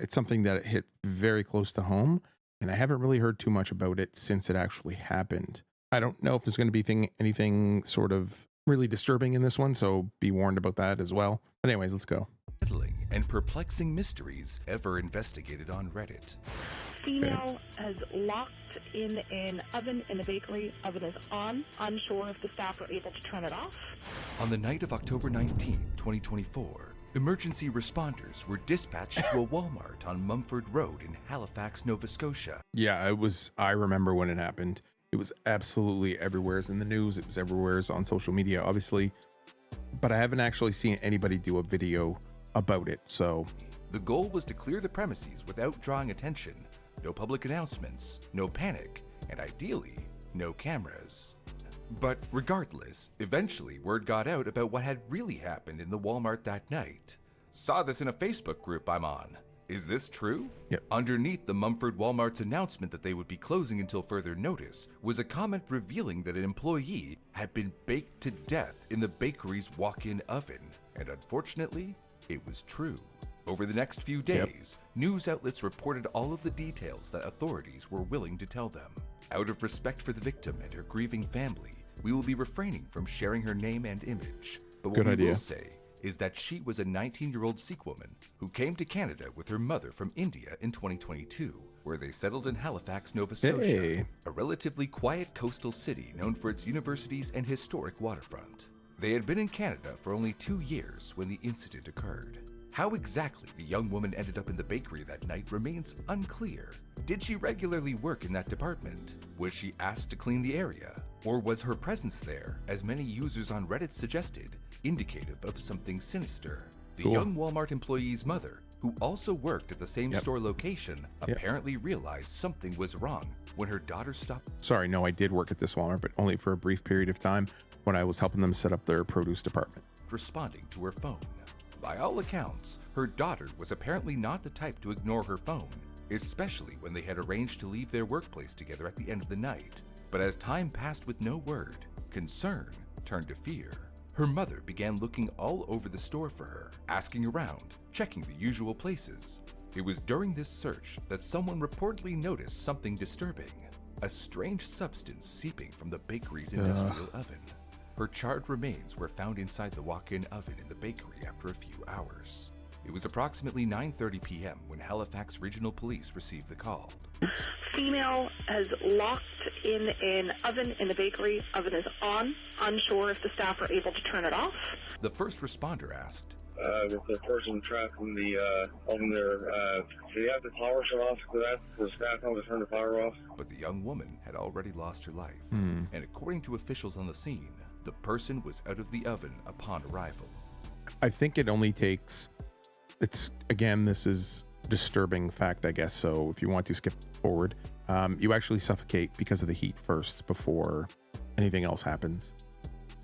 it's something that hit very close to home, and I haven't really heard too much about it since it actually happened. I don't know if there's going to be anything sort of really disturbing in this one, so be warned about that as well. But anyways, let's go. And perplexing mysteries ever investigated on Reddit. Female has locked in an oven in the bakery. Oven is on. Unsure if the staff are able to turn it off. On the night of October 19th, 2024, emergency responders were dispatched to a Walmart on Mumford Road in Halifax, Nova Scotia. Yeah, I remember when it happened. It was absolutely everywhere in the news. It was everywhere on social media, obviously. But I haven't actually seen anybody do a video about it, so. The goal was to clear the premises without drawing attention. No public announcements, no panic, and ideally, no cameras. But regardless, eventually word got out about what had really happened in the Walmart that night. Saw this in a Facebook group I'm on. Is this true? Yep. Underneath the Mumford Walmart's announcement that they would be closing until further notice was a comment revealing that an employee had been baked to death in the bakery's walk-in oven. And unfortunately, it was true. Over the next few days, news outlets reported all of the details that authorities were willing to tell them. Out of respect for the victim and her grieving family, we will be refraining from sharing her name and image. But what we will say is that she was a 19-year-old Sikh woman who came to Canada with her mother from India in 2022, where they settled in Halifax, Nova Scotia, a relatively quiet coastal city known for its universities and historic waterfront. They had been in Canada for only 2 years when the incident occurred. How exactly the young woman ended up in the bakery that night remains unclear. Did she regularly work in that department? Was she asked to clean the area? Or was her presence there, as many users on Reddit suggested, indicative of something sinister? The young Walmart employee's mother, who also worked at the same store location, apparently realized something was wrong when her daughter stopped. Sorry, no, I did work at this Walmart, but only for a brief period of time when I was helping them set up their produce department. Responding to her phone. By all accounts, her daughter was apparently not the type to ignore her phone, especially when they had arranged to leave their workplace together at the end of the night. But as time passed with no word, concern turned to fear. Her mother began looking all over the store for her, asking around, checking the usual places. It was during this search that someone reportedly noticed something disturbing, a strange substance seeping from the bakery's industrial oven. Her charred remains were found inside the walk-in oven in the bakery after a few hours. It was approximately 9:30 p.m. when Halifax Regional Police received the call. Female has locked in an oven in the bakery. Oven is on. Unsure if the staff are able to turn it off. The first responder asked, with the person trapped in the oven there, do you have the power shut off for that? Does the staff know to turn the power off? But the young woman had already lost her life. And according to officials on the scene, the person was out of the oven upon arrival. I think it only takes, this is disturbing fact, I guess. So if you want to skip forward, you actually suffocate because of the heat first before anything else happens.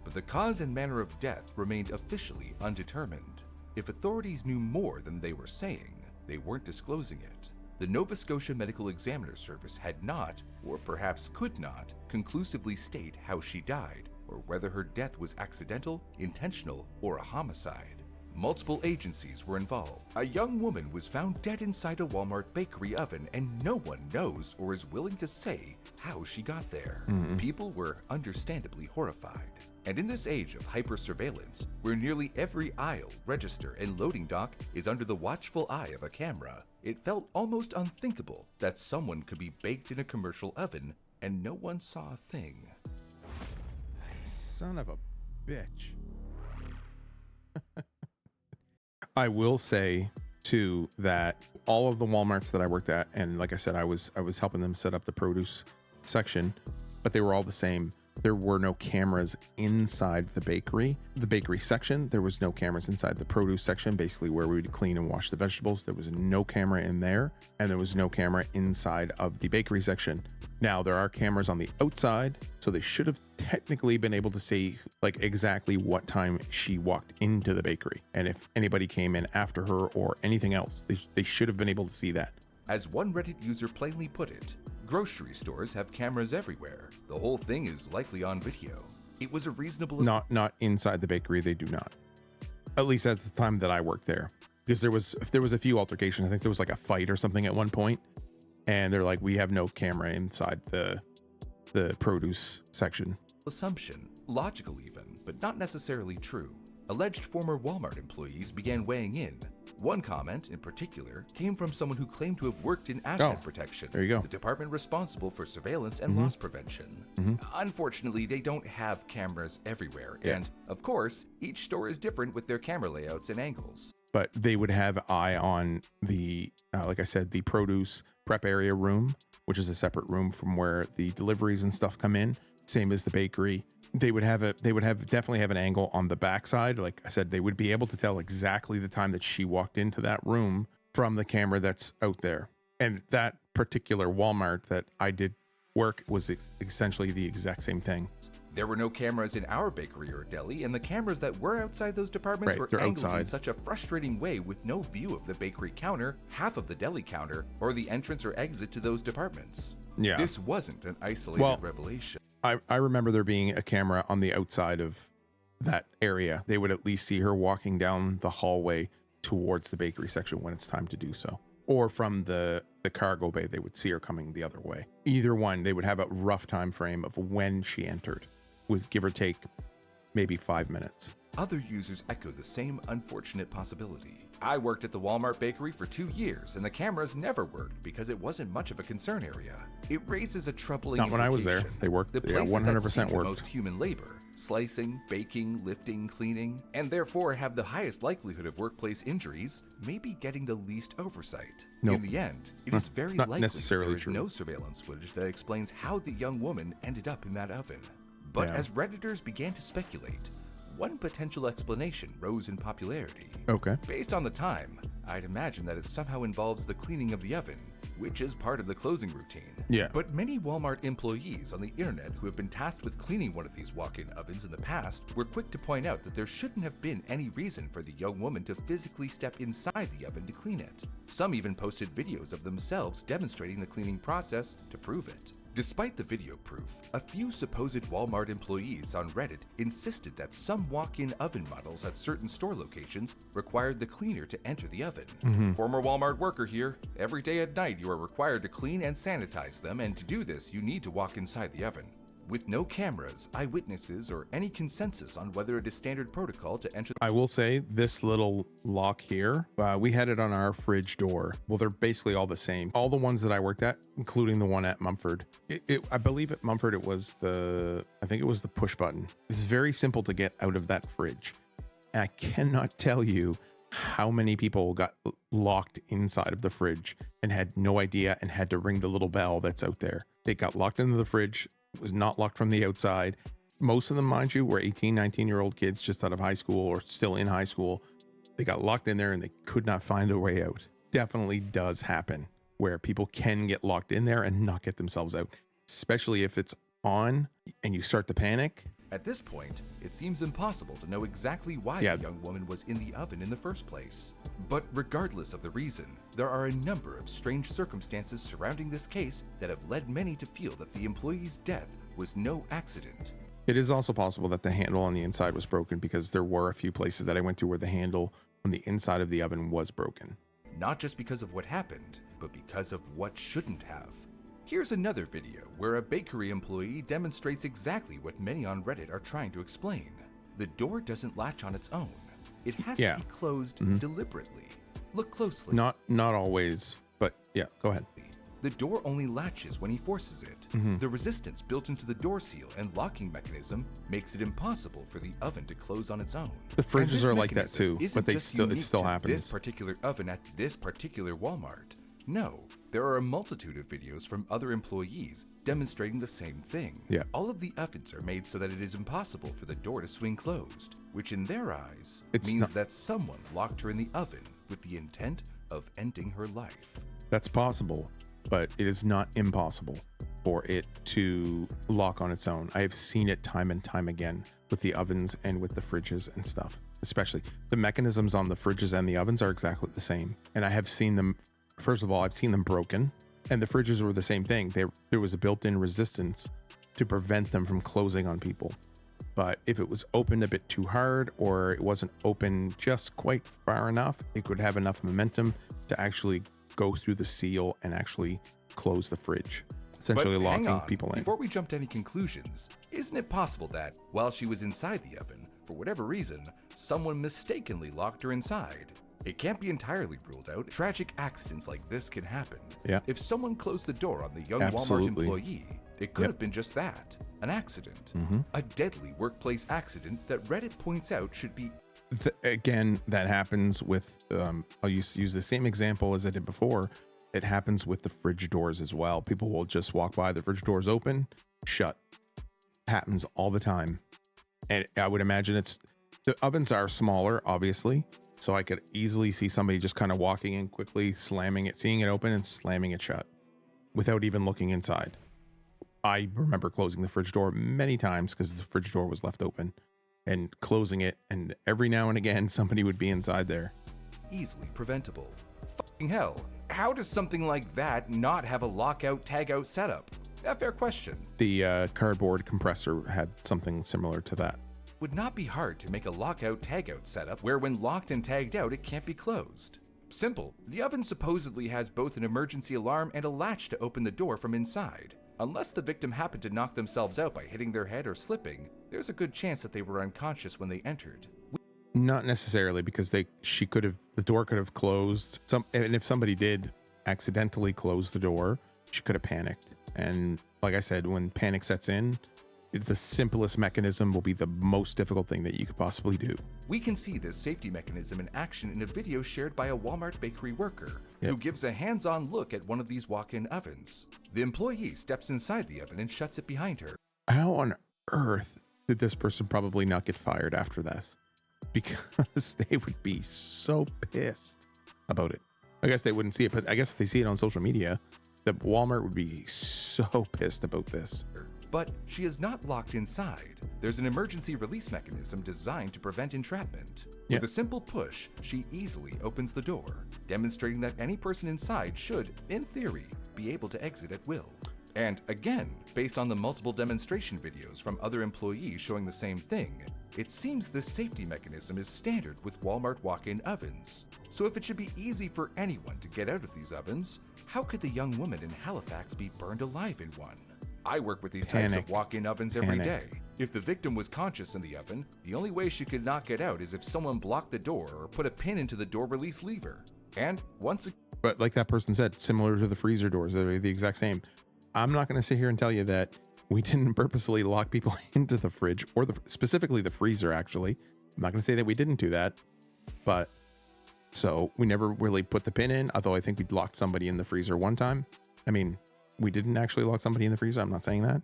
But the cause and manner of death remained officially undetermined. If authorities knew more than they were saying, they weren't disclosing it. The Nova Scotia Medical Examiner Service had not, or perhaps could not, conclusively state how she died, or whether her death was accidental, intentional, or a homicide. Multiple agencies were involved. A young woman was found dead inside a Walmart bakery oven, and no one knows or is willing to say how she got there. People were understandably horrified. And in this age of hyper-surveillance, where nearly every aisle, register, and loading dock is under the watchful eye of a camera, it felt almost unthinkable that someone could be baked in a commercial oven and no one saw a thing. Son of a bitch. I will say too that all of the Walmarts that I worked at, and like I said, I was helping them set up the produce section, but they were all the same. There were no cameras inside the bakery section. There was no cameras inside the produce section, basically where we would clean and wash the vegetables. There was no camera in there, and there was no camera inside of the bakery section. Now, there are cameras on the outside, so they should have technically been able to see like exactly what time she walked into the bakery. And if anybody came in after her or anything else, they should have been able to see that. As one Reddit user plainly put it, grocery stores have cameras everywhere. The whole thing is likely on video. It was a reasonable... Not inside the bakery, they do not. At least at the time that I worked there. Because there was a few altercations. I think there was like a fight or something at one point, and they're like, we have no camera inside the produce section. Assumption, logical even, but not necessarily true. Alleged former Walmart employees began weighing in. One comment, in particular, came from someone who claimed to have worked in asset protection, there you go. the department responsible for surveillance and loss prevention. Unfortunately, they don't have cameras everywhere, and, of course, each store is different with their camera layouts and angles. But they would have eye on the, like I said, the produce prep area room, which is a separate room from where the deliveries and stuff come in. Same as the bakery. They would definitely have an angle on the backside. Like I said, they would be able to tell exactly the time that she walked into that room from the camera that's out there. And that particular Walmart that I did work was essentially the exact same thing. There were no cameras in our bakery or deli, and the cameras that were outside those departments were angled outside in such a frustrating way with no view of the bakery counter, half of the deli counter, or the entrance or exit to those departments. Yeah. This wasn't an isolated revelation. I remember there being a camera on the outside of that area. They would at least see her walking down the hallway towards the bakery section when it's time to do so. Or from the cargo bay, they would see her coming the other way. Either one, they would have a rough time frame of when she entered, with give or take maybe 5 minutes. Other users echo the same unfortunate possibility. I worked at the Walmart bakery for 2 years, and the cameras never worked because it wasn't much of a concern area. It raises a troubling Not when I was there. They worked. The Yeah, places 100% that see the worked. most human labor, slicing, baking, lifting, cleaning, and therefore have the highest likelihood of workplace injuries, may be getting the least oversight. Nope. In the end, it is very not likely necessarily there is true. no surveillance footage that explains how the young woman ended up in that oven. But Yeah. as Redditors began to speculate, one potential explanation rose in popularity. Okay. Based on the time, I'd imagine that it somehow involves the cleaning of the oven, which is part of the closing routine. Yeah. But many Walmart employees on the internet who have been tasked with cleaning one of these walk-in ovens in the past were quick to point out that there shouldn't have been any reason for the young woman to physically step inside the oven to clean it. Some even posted videos of themselves demonstrating the cleaning process to prove it. Despite the video proof, a few supposed Walmart employees on Reddit insisted that some walk-in oven models at certain store locations required the cleaner to enter the oven. Former Walmart worker here. Every day at night you are required to clean and sanitize them, and to do this you need to walk inside the oven. With no cameras, eyewitnesses, or any consensus on whether it is standard protocol to enter. I will say this little lock here, we had it on our fridge door. Well, they're basically all the same. All the ones that I worked at, including the one at Mumford. I believe at Mumford it was the push button. It's very simple to get out of that fridge. I cannot tell you how many people got locked inside of the fridge and had no idea and had to ring the little bell that's out there. They got locked into the fridge. It was not locked from the outside. Most of them, mind you, were 18, 19-year-old kids just out of high school or still in high school. They got locked in there and they could not find a way out. Definitely does happen where people can get locked in there and not get themselves out, especially if it's on and you start to panic. At this point, it seems impossible to know exactly why the young woman was in the oven in the first place. But regardless of the reason, there are a number of strange circumstances surrounding this case that have led many to feel that the employee's death was no accident. It is also possible that the handle on the inside was broken, because there were a few places that I went to where the handle on the inside of the oven was broken. Not just because of what happened, but because of what shouldn't have. Here's another video where a bakery employee demonstrates exactly what many on Reddit are trying to explain. The door doesn't latch on its own. It has to be closed deliberately. Look closely. Not always, but yeah, go ahead. The door only latches when he forces it. The resistance built into the door seal and locking mechanism makes it impossible for the oven to close on its own. The fridges are like that too, but it still happens. This particular oven at this particular Walmart. No, there are a multitude of videos from other employees demonstrating the same thing. Yeah. All of the ovens are made so that it is impossible for the door to swing closed, which in their eyes means that someone locked her in the oven with the intent of ending her life. That's possible, but it is not impossible for it to lock on its own. I have seen it time and time again with the ovens and with the fridges and stuff. Especially the mechanisms on the fridges and the ovens are exactly the same. And I have seen them. First of all, I've seen them broken, and the fridges were the same thing. There was a built-in resistance to prevent them from closing on people. But if it was opened a bit too hard or it wasn't open just quite far enough, it could have enough momentum to actually go through the seal and actually close the fridge, essentially But hang locking on, people in. Before we jump to any conclusions, isn't it possible that, while she was inside the oven, for whatever reason, someone mistakenly locked her inside? It can't be entirely ruled out. Tragic accidents like this can happen. Yeah. If someone closed the door on the young Absolutely. Walmart employee, it could have been just that, an accident. A deadly workplace accident that Reddit points out should be... Again, that happens with, I'll use the same example as I did before. It happens with the fridge doors as well. People will just walk by, the fridge doors open, shut. Happens all the time. And I would imagine the ovens are smaller, obviously. So I could easily see somebody just kind of walking in quickly, slamming it, seeing it open and slamming it shut without even looking inside. I remember closing the fridge door many times because the fridge door was left open and closing it. And every now and again, somebody would be inside there. Easily preventable. Fucking hell. How does something like that not have a lockout tagout setup? A fair question. The cardboard compressor had something similar to that. Would not be hard to make a lockout tagout setup where when locked and tagged out it can't be closed. Simple. The oven supposedly has both an emergency alarm and a latch to open the door from inside. Unless the victim happened to knock themselves out by hitting their head or slipping, there's a good chance that they were unconscious when they entered. Not necessarily, because the door could have closed. And if somebody did accidentally close the door, she could have panicked. And like I said, when panic sets in, the simplest mechanism will be the most difficult thing that you could possibly do. We can see this safety mechanism in action in a video shared by a Walmart bakery worker who gives a hands-on look at one of these walk-in ovens. The employee steps inside the oven and shuts it behind her. How on earth did this person probably not get fired after this? Because they would be so pissed about it. I guess they wouldn't see it, but I guess if they see it on social media, the Walmart would be so pissed about this. But she is not locked inside. There's an emergency release mechanism designed to prevent entrapment. With a simple push, she easily opens the door, demonstrating that any person inside should, in theory, be able to exit at will. And again, based on the multiple demonstration videos from other employees showing the same thing, it seems this safety mechanism is standard with Walmart walk-in ovens. So if it should be easy for anyone to get out of these ovens, how could the young woman in Halifax be burned alive in one? I work with these types of walk-in ovens every day. If the victim was conscious in the oven, the only way she could not get out is if someone blocked the door or put a pin into the door release lever. And But like that person said, similar to the freezer doors, they're the exact same. I'm not going to sit here and tell you that we didn't purposely lock people into the fridge or specifically the freezer, actually. I'm not going to say that we didn't do that, but so we never really put the pin in, although I think we locked somebody in the freezer one time. I mean, we didn't actually lock somebody in the freezer. I'm not saying that.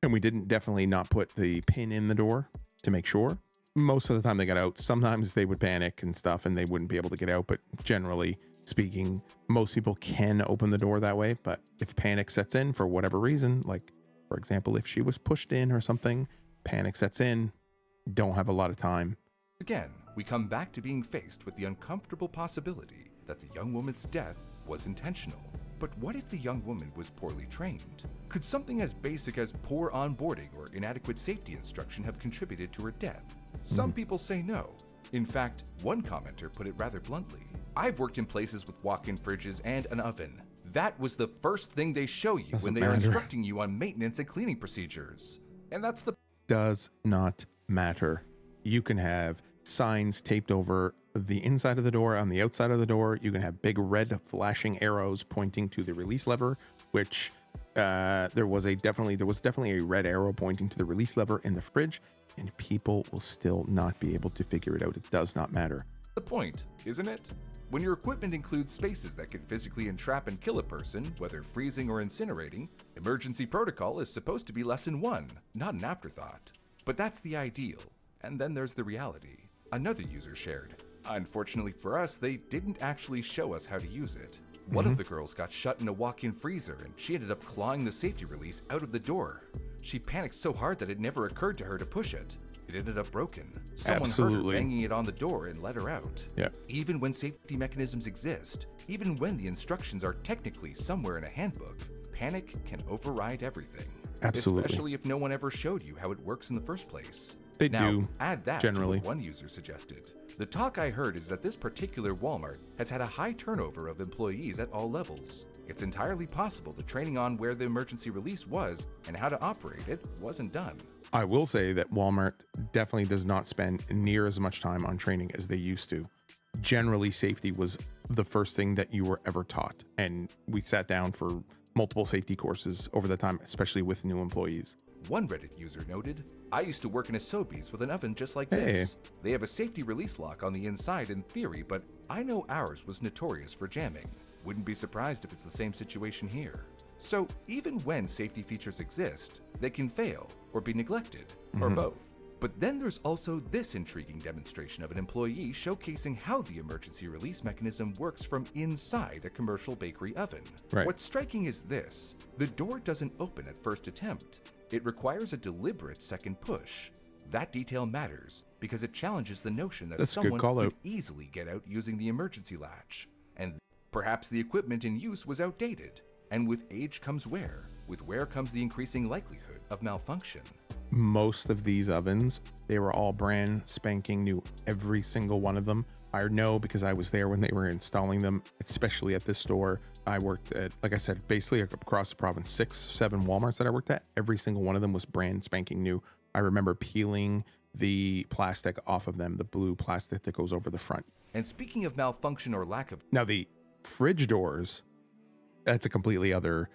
And we didn't definitely not put the pin in the door to make sure. Most of the time they got out. Sometimes they would panic and stuff and they wouldn't be able to get out. But generally speaking, most people can open the door that way. But if panic sets in for whatever reason, like, for example, if she was pushed in or something, panic sets in, don't have a lot of time. Again, we come back to being faced with the uncomfortable possibility that the young woman's death was intentional. But what if the young woman was poorly trained? Could something as basic as poor onboarding or inadequate safety instruction have contributed to her death? Some people say no. In fact, one commenter put it rather bluntly. I've worked in places with walk-in fridges and an oven. That was the first thing they show you when they are instructing you on maintenance and cleaning procedures. And that's the... Does not matter. You can have signs taped over the inside of the door, on the outside of the door. You can have big red flashing arrows pointing to the release lever, which there was definitely a red arrow pointing to the release lever in the fridge, and people will still not be able to figure it out. It does not matter. The point, isn't it? When your equipment includes spaces that can physically entrap and kill a person, whether freezing or incinerating, emergency protocol is supposed to be lesson 1, not an afterthought. But that's the ideal. And then there's the reality. Another user shared. Unfortunately for us, they didn't actually show us how to use it. One of the girls got shut in a walk-in freezer and she ended up clawing the safety release out of the door. She panicked so hard that it never occurred to her to push it. It ended up broken. Someone heard her banging it on the door and let her out. Yeah. Even when safety mechanisms exist, even when the instructions are technically somewhere in a handbook, panic can override everything. Absolutely. Especially if no one ever showed you how it works in the first place. They Now, do, add that generally. to what one user suggested. The talk I heard is that this particular Walmart has had a high turnover of employees at all levels. It's entirely possible the training on where the emergency release was and how to operate it wasn't done. I will say that Walmart definitely does not spend near as much time on training as they used to. Generally, safety was the first thing that you were ever taught. And we sat down for multiple safety courses over the time, especially with new employees. One Reddit user noted, I used to work in a Sobeys with an oven just like this. They have a safety release lock on the inside in theory, but I know ours was notorious for jamming. Wouldn't be surprised if it's the same situation here. So even when safety features exist, they can fail or be neglected, or both. But then there's also this intriguing demonstration of an employee showcasing how the emergency release mechanism works from inside a commercial bakery oven. Right. What's striking is this: the door doesn't open at first attempt. It requires a deliberate second push. That detail matters because it challenges the notion that That's a good someone call could out. easily get out using the emergency latch. And perhaps the equipment in use was outdated. And with age comes wear. With wear comes the increasing likelihood of malfunction. Most of these ovens, they were all brand spanking new, every single one of them. I know because I was there when they were installing them, especially at this store. I worked at, like I said, basically across the province, 6-7 Walmarts that I worked at. Every single one of them was brand spanking new. I remember peeling the plastic off of them, the blue plastic that goes over the front. And speaking of malfunction or lack of... Now the fridge doors, that's a completely other...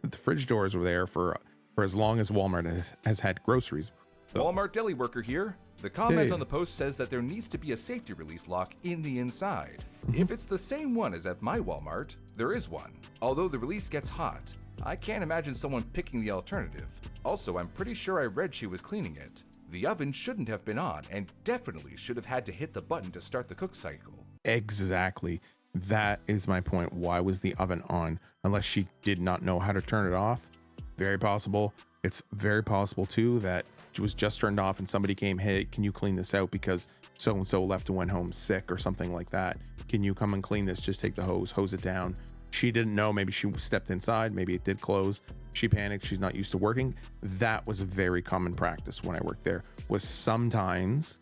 The fridge doors were there for as long as Walmart has had groceries. So, Walmart deli worker here. The comment Hey. on the post says that there needs to be a safety release lock in the inside. If it's the same one as at my Walmart, there is one. Although the release gets hot, I can't imagine someone picking the alternative. Also, I'm pretty sure I read she was cleaning it. The oven shouldn't have been on and definitely should have had to hit the button to start the cook cycle. Exactly. That is my point. Why was the oven on? Unless she did not know how to turn it off. Very possible. It's very possible too that it was just turned off and somebody came, hey, can you clean this out because so-and-so left and went home sick or something like that. Can you come and clean this? Just take the hose it down. She didn't know. Maybe she stepped inside. Maybe it did close. She panicked. She's not used to working. That was a very common practice when I worked there, was sometimes,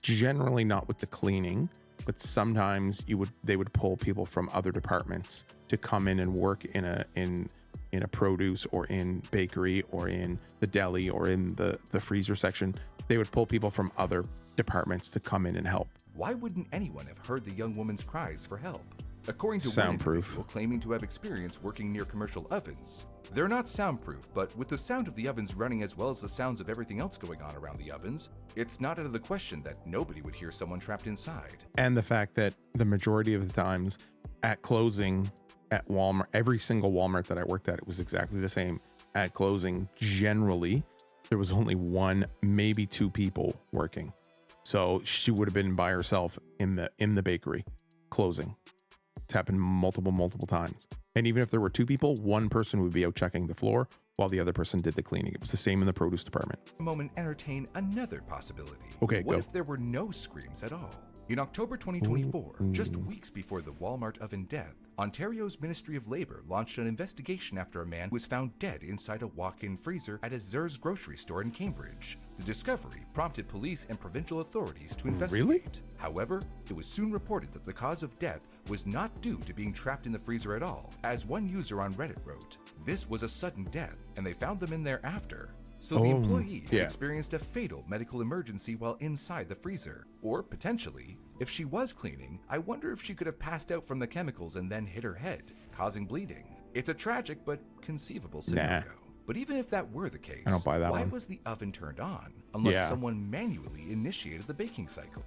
generally not with the cleaning, but sometimes they would pull people from other departments to come in and work in a produce or in bakery or in the deli or in the freezer section. They would pull people from other departments to come in and help. Why wouldn't anyone have heard the young woman's cries for help? According to one Soundproof. individual claiming to have experience working near commercial ovens, they're not soundproof, but with the sound of the ovens running as well as the sounds of everything else going on around the ovens, it's not out of the question that nobody would hear someone trapped inside. And the fact that the majority of the times at closing at Walmart, every single Walmart that I worked at, it was exactly the same. At closing, generally, there was only one, maybe two people working. So she would have been by herself in the bakery closing. It's happened multiple times. And even if there were two people, one person would be out checking the floor while the other person did the cleaning. It was the same in the produce department. A moment entertain another possibility. Okay, what go. if there were no screams at all? In October 2024, just weeks before the Walmart oven death, Ontario's Ministry of Labour launched an investigation after a man was found dead inside a walk-in freezer at a Zers grocery store in Cambridge. The discovery prompted police and provincial authorities to investigate. Really? However, it was soon reported that the cause of death was not due to being trapped in the freezer at all. As one user on Reddit wrote, this was a sudden death, and they found them in there after. So the employee had experienced a fatal medical emergency while inside the freezer. Or potentially, if she was cleaning, I wonder if she could have passed out from the chemicals and then hit her head, causing bleeding. It's a tragic but conceivable scenario. But even if that were the case, I don't buy that why one. was the oven turned on unless someone manually initiated the baking cycle?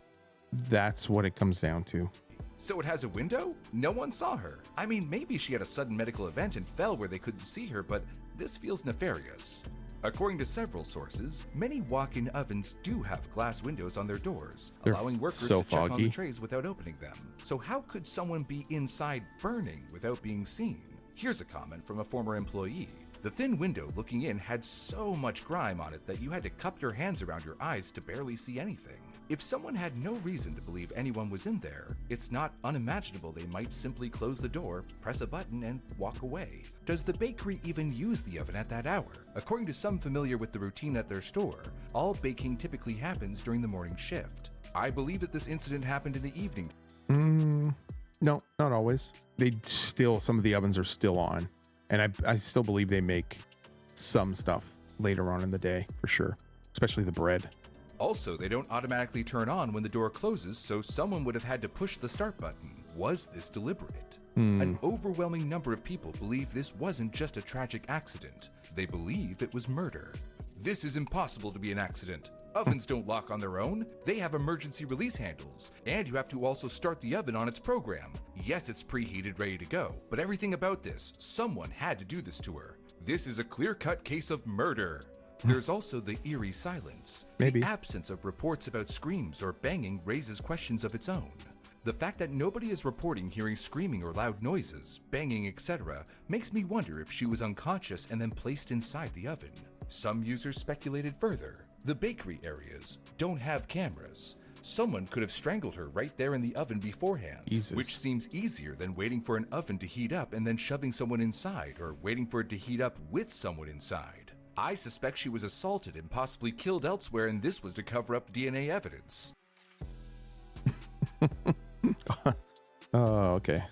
That's what it comes down to. So it has a window? No one saw her. I mean, maybe she had a sudden medical event and fell where they couldn't see her, but this feels nefarious. According to several sources, many walk-in ovens do have glass windows on their doors, They're allowing workers so to check on the foggy. trays without opening them. So how could someone be inside burning without being seen? Here's a comment from a former employee. The thin window looking in had so much grime on it that you had to cup your hands around your eyes to barely see anything. If someone had no reason to believe anyone was in there, it's not unimaginable they might simply close the door, press a button, and walk away. Does the bakery even use the oven at that hour? According to some familiar with the routine at their store, all baking typically happens during the morning shift. I believe that this incident happened in the evening. No, not always. Some of the ovens are still on. And I still believe they make some stuff later on in the day, for sure. Especially the bread. Also, they don't automatically turn on when the door closes, so someone would have had to push the start button. Was this deliberate? An overwhelming number of people believe this wasn't just a tragic accident. They believe it was murder. This is impossible to be an accident. Ovens don't lock on their own. They have emergency release handles. And you have to also start the oven on its program. Yes, it's preheated, ready to go. But everything about this, someone had to do this to her. This is a clear-cut case of murder. There's also the eerie silence. Maybe. The absence of reports about screams or banging raises questions of its own. The fact that nobody is reporting hearing screaming or loud noises, banging, etc., makes me wonder if she was unconscious and then placed inside the oven. Some users speculated further. The bakery areas don't have cameras. Someone could have strangled her right there in the oven beforehand, Jesus. which seems easier than waiting for an oven to heat up and then shoving someone inside, or waiting for it to heat up with someone inside. I suspect she was assaulted and possibly killed elsewhere, and this was to cover up DNA evidence. Oh, okay.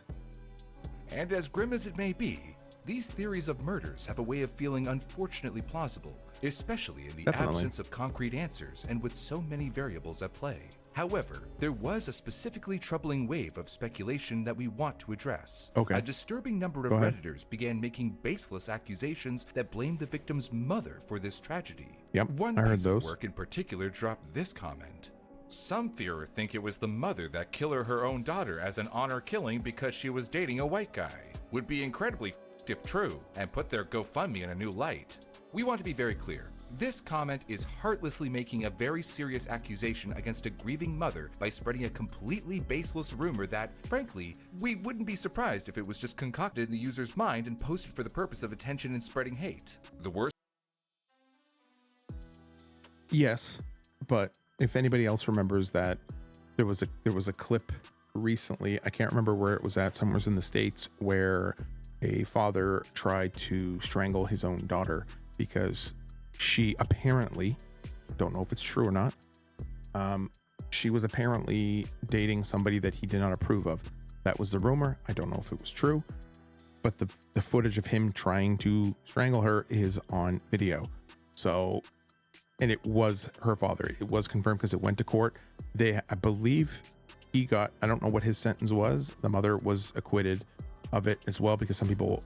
And as grim as it may be, these theories of murders have a way of feeling unfortunately plausible, especially in the Definitely. absence of concrete answers and with so many variables at play. However, there was a specifically troubling wave of speculation that we want to address. Okay. A disturbing number of Go ahead. Redditors began making baseless accusations that blamed the victim's mother for this tragedy. Yep, One I heard piece of those. work in particular dropped this comment. Some fear or think it was the mother that killed her own daughter as an honor killing because she was dating a white guy. Would be incredibly f***ed if true, and put their GoFundMe in a new light. We want to be very clear. This comment is heartlessly making a very serious accusation against a grieving mother by spreading a completely baseless rumor that, frankly, we wouldn't be surprised if it was just concocted in the user's mind and posted for the purpose of attention and spreading hate. The worst. Yes, but if anybody else remembers that there was a clip recently, I can't remember where it was at, somewhere in the States, where a father tried to strangle his own daughter because she apparently, don't know if it's true or not, she was apparently dating somebody that he did not approve of. That was the rumor. I don't know if it was true, but the footage of him trying to strangle her is on video. So, and it was her father. It was confirmed because it went to court. I believe he got, I don't know what his sentence was. The mother was acquitted of it as well, because some people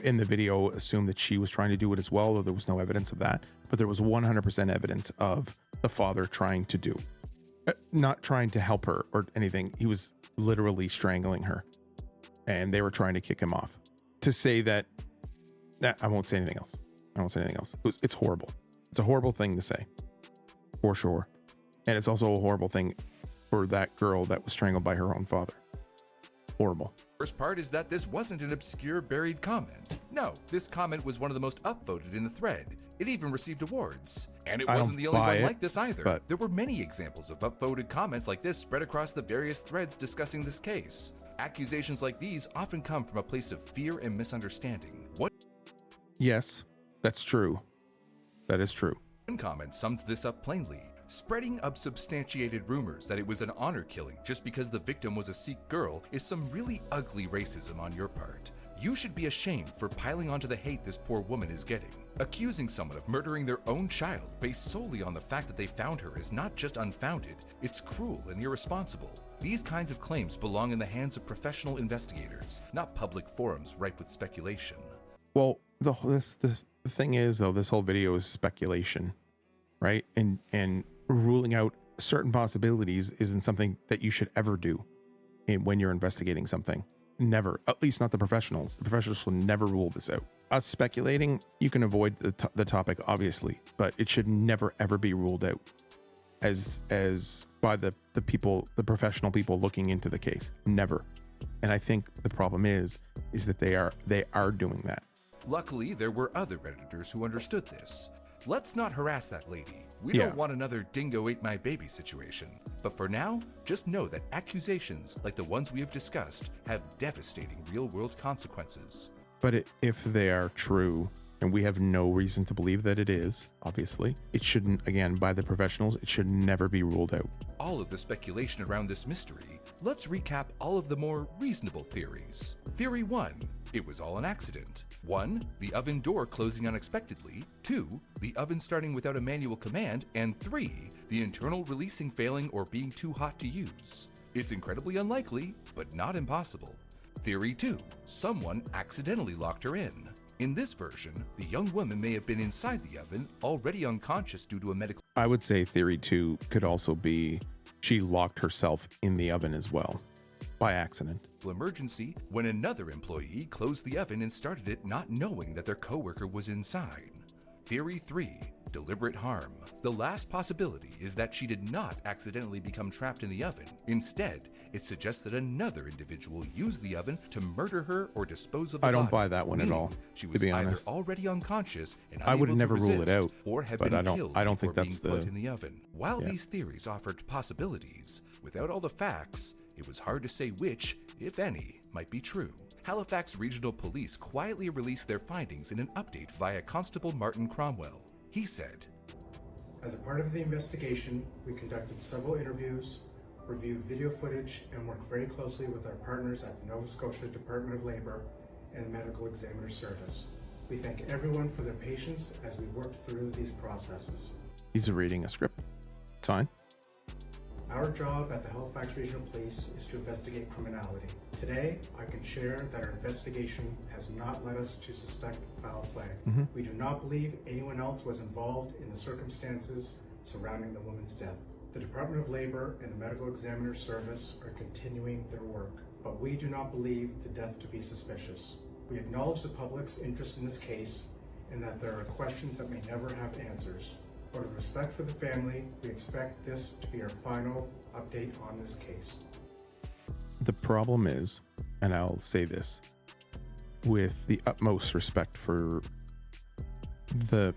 in the video assumed that she was trying to do it as well, though there was no evidence of that. But there was 100% evidence of the father trying to do, not trying to help her or anything. He was literally strangling her, and they were trying to kick him off. To say that I won't say anything else. I won't say anything else. It's horrible. It's a horrible thing to say, for sure. And it's also a horrible thing for that girl that was strangled by her own father. Horrible. First part is that this wasn't an obscure buried comment. No, this comment was one of the most upvoted in the thread. It even received awards. And it I wasn't don't the only buy one it, like this either. but- There were many examples of upvoted comments like this spread across the various threads discussing this case. Accusations like these often come from a place of fear and misunderstanding. One Yes, that's true. That is true. comment sums this up plainly. Spreading unsubstantiated rumors that it was an honor killing just because the victim was a Sikh girl is some really ugly racism on your part. You should be ashamed for piling onto the hate this poor woman is getting. Accusing someone of murdering their own child based solely on the fact that they found her is not just unfounded, it's cruel and irresponsible. These kinds of claims belong in the hands of professional investigators, not public forums rife with speculation. Well, the thing is, though, this whole video is speculation, right? And ruling out certain possibilities isn't something that you should ever do when you're investigating something. Never. At least not the professionals. The professionals will never rule this out. Us speculating, you can avoid the topic, obviously, but it should never ever be ruled out as by the people, the professional people looking into the case. Never. And I think the problem is that they are doing that. Luckily, there were other Redditors who understood this. Let's not harass that lady. We don't want another dingo ate my baby situation. But for now, just know that accusations like the ones we have discussed have devastating real-world consequences. But if they are true, and we have no reason to believe that it is, obviously, it shouldn't, again, by the professionals, it should never be ruled out. All of the speculation around this mystery, let's recap all of the more reasonable theories. Theory 1. It was all an accident. 1. The oven door closing unexpectedly. 2. The oven starting without a manual command. And 3. The internal releasing failing or being too hot to use. It's incredibly unlikely, but not impossible. Theory 2. Someone accidentally locked her in. In this version, the young woman may have been inside the oven, already unconscious due to a medical... I would say theory 2 could also be she locked herself in the oven as well, by accident. emergency when another employee closed the oven and started it not knowing that their coworker was inside. Theory 3. Deliberate harm. The last possibility is that she did not accidentally become trapped in the oven. Instead, it suggests that another individual used the oven to murder her or dispose of the body. I don't buy that one at all, She was to be either honest. already unconscious and I would unable to never rule it resist, out, or had but been I killed don't think before that's being put the... in the oven. While Yeah. these theories offered possibilities, without all the facts, it was hard to say which, if any, might be true. Halifax Regional Police quietly released their findings in an update via Constable Martin Cromwell. He said, As a part of the investigation, we conducted several interviews, reviewed video footage, and worked very closely with our partners at the Nova Scotia Department of Labour and the Medical Examiner Service. We thank everyone for their patience as we worked through these processes. He's reading a script. It's fine. Our job at the Halifax Regional Police is to investigate criminality. Today, I can share that our investigation has not led us to suspect foul play. We do not believe anyone else was involved in the circumstances surrounding the woman's death. The Department of Labour and the Medical Examiner Service are continuing their work, but we do not believe the death to be suspicious. We acknowledge the public's interest in this case and that there are questions that may never have answers. Out of respect for the family, we expect this to be our final update on this case. The problem is, and I'll say this with the utmost respect for the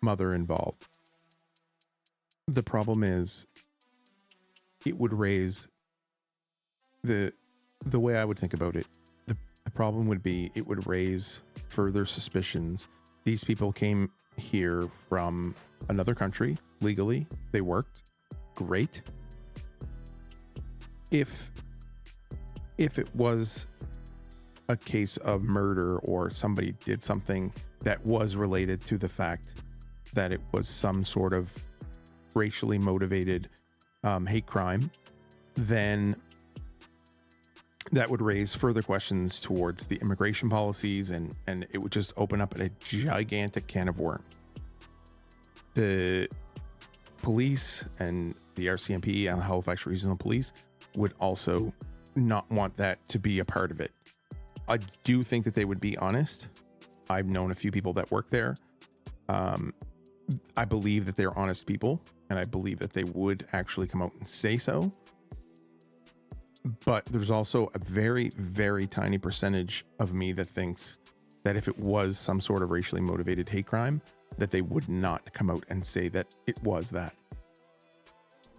mother involved, the problem is it would raise the way I would think about it. The problem would be it would raise further suspicions. These people came here from another country legally. They worked great. If it was a case of murder or somebody did something that was related to the fact that it was some sort of racially motivated hate crime, then that would raise further questions towards the immigration policies, and it would just open up a gigantic can of worms. The police and the RCMP and Halifax Regional Police would also not want that to be a part of it. I do think that they would be honest. I've known a few people that work there. I believe that they're honest people, and I believe that they would actually come out and say so. But there's also a very, very tiny percentage of me that thinks that if it was some sort of racially motivated hate crime, that they would not come out and say that it was that.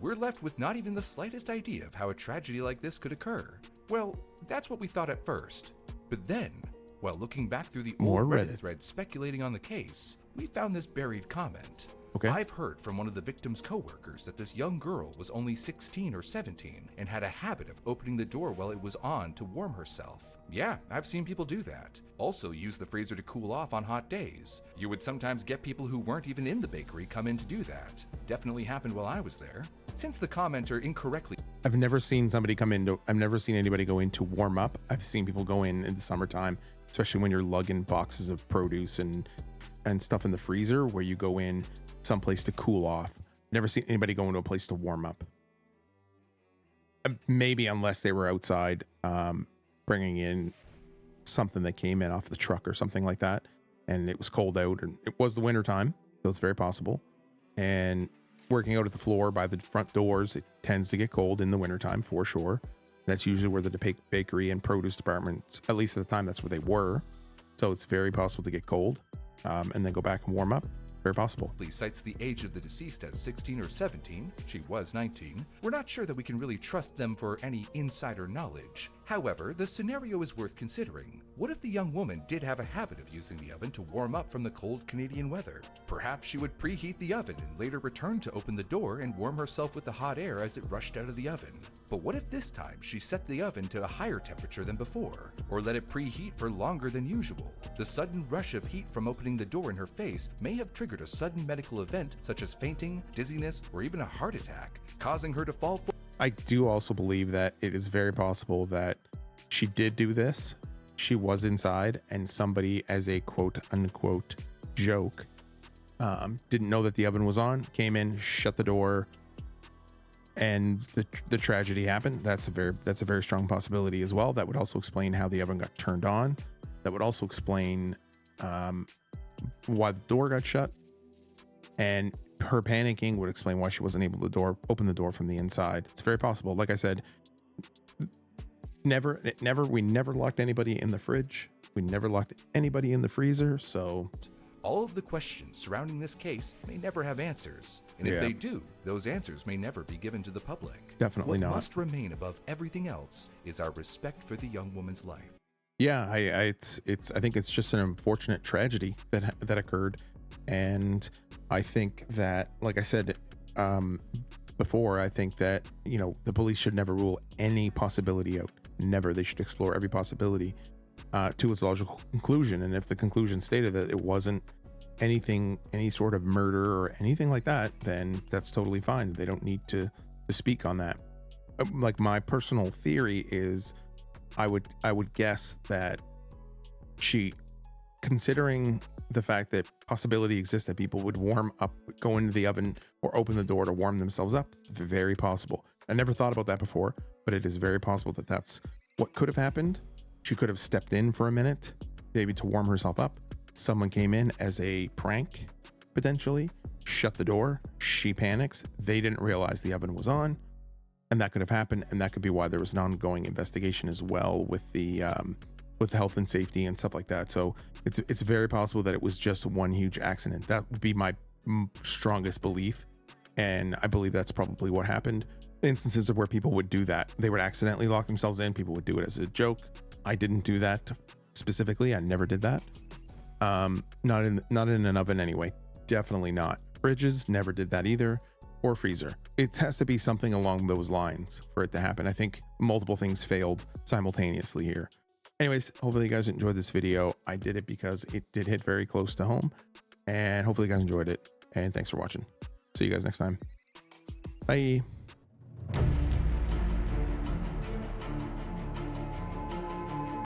we're left with not even the slightest idea of how a tragedy like this could occur. Well, that's what we thought at first. But then, while looking back through the More old Reddit Reddit. threads speculating on the case, we found this buried comment. Okay. I've heard from one of the victim's coworkers that this young girl was only 16 or 17 and had a habit of opening the door while it was on to warm herself. Yeah, I've seen people do that. Also use the freezer to cool off on hot days. You would sometimes get people who weren't even in the bakery come in to do that. Definitely happened while I was there. Since the commenter incorrectly I've never seen somebody come in to, I've never seen anybody go in to warm up. I've seen people go in the summertime, especially when you're lugging boxes of produce and stuff in the freezer, where you go in someplace to cool off. Never seen anybody go into a place to warm up. Maybe unless they were outside bringing in something that came in off the truck or something like that, and it was cold out, and it was the winter time, so it's very possible. And working out at the floor by the front doors, it tends to get cold in the wintertime for sure. That's usually where the bakery and produce departments, at least at the time, that's where they were. So it's very possible to get cold and then go back and warm up. Very possible. Police cites the age of the deceased as 16 or 17. She was 19. We're not sure that we can really trust them for any insider knowledge. However, the scenario is worth considering. What if the young woman did have a habit of using the oven to warm up from the cold Canadian weather? Perhaps she would preheat the oven and later return to open the door and warm herself with the hot air as it rushed out of the oven. But what if this time she set the oven to a higher temperature than before, or let it preheat for longer than usual? The sudden rush of heat from opening the door in her face may have triggered a sudden medical event such as fainting, dizziness, or even a heart attack, causing her to fall forward. I do also believe that it is very possible that she did do this. She was inside and somebody, as a quote unquote joke, didn't know that the oven was on, came in, shut the door, and the tragedy happened. That's a very strong possibility as well. That would also explain how the oven got turned on. That would also explain why the door got shut, and her panicking would explain why she wasn't able to open the door from the inside. It's very possible. Like I said, we never locked anybody in the fridge. We never locked anybody in the freezer. So all of the questions surrounding this case may never have answers. And if they do, those answers may never be given to the public. Definitely not. What must remain above everything else is our respect for the young woman's life. Yeah, I think it's just an unfortunate tragedy that occurred. And I think that, like I said before, I think that, the police should never rule any possibility out. Never. They should explore every possibility to its logical conclusion. And if the conclusion stated that it wasn't any sort of murder or anything like that, then that's totally fine. They don't need to speak on that. Like, my personal theory is, I would guess that she, considering the fact that possibility exists that people would warm up, go into the oven or open the door to warm themselves up, very possible. I never thought about that before, but it is very possible that that's what could have happened. She could have stepped in for a minute, maybe to warm herself up. Someone came in as a prank, potentially, shut the door. She panics. They didn't realize the oven was on, and that could have happened. And that could be why there was an ongoing investigation as well with the health and safety and stuff like that. So it's very possible that it was just one huge accident. That would be my strongest belief, and I believe that's probably what happened. Instances of where people would do that, they would accidentally lock themselves in. People would do it as a joke. I didn't do that specifically. I never did that. Not in an oven anyway. Definitely not. Fridges, never did that either. Or freezer. It has to be something along those lines for it to happen. I think multiple things failed simultaneously here. Anyways, hopefully you guys enjoyed this video. I did it because it did hit very close to home, and hopefully you guys enjoyed it. And thanks for watching. See you guys next time. Bye.